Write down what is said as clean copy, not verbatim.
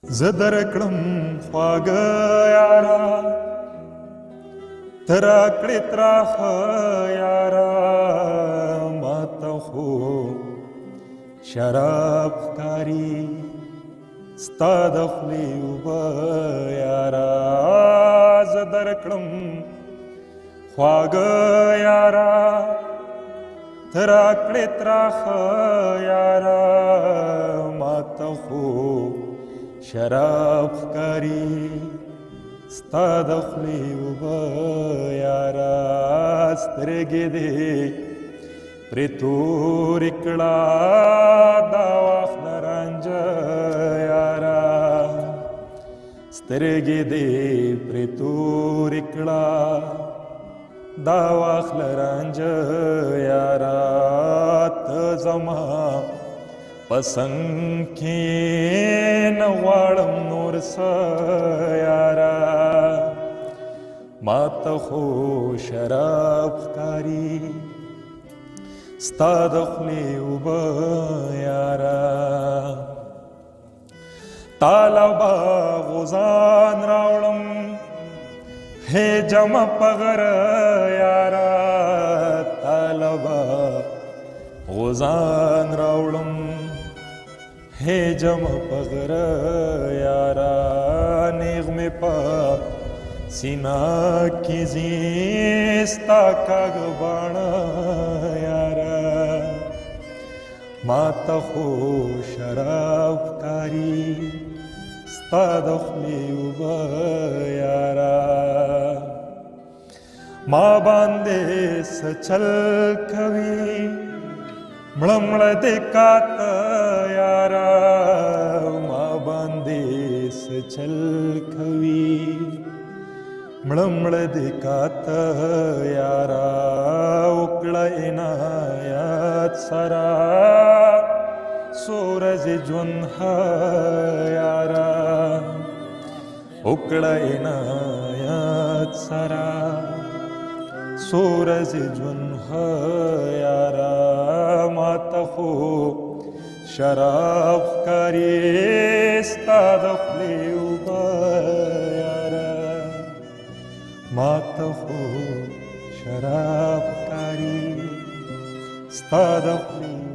زدرکړم خواږه یارا تراکړې تراخه یارا ماته خو شراب ښکاري ستا د خولې اوبه یارا زدرکړم خواږه یارا تراکړې تراخه یارا ماته خو شراب ښکاري ستا د خولې اوبه یارا سترګې دې پرې تورې کړه دا واخله رانجه یارا سترګې دې پرې تورې کړه دا واخله رانجه یارا ته زما پسنګ کې نه غواړم نور څه یارا ماته خو شراب ښکاري ستا د خولې اوبه یارا تاله به غوزان راوړم هې جمع په غره یارا تاله به غوزان راوړم هې جمع په غره یارا نیغ مې په سینا کې ځي ستا کاږه باڼه یارا ماته خو شراب ښکاري ستا د خولې اوبه یارا ما باندې څه چل کوي مړه مړه دې کاته یارا ما باندې څه چل کوي مړه مړه دې کاته یارا وکړه عنایت سره څو ورځې ژوند یارا وکړه عنایت سره څو ورځې ژوند یارا ماته خو شراب ښکاري ستا د خولې اوبه یارا ماته خو شراب ښکاري ستا د خولې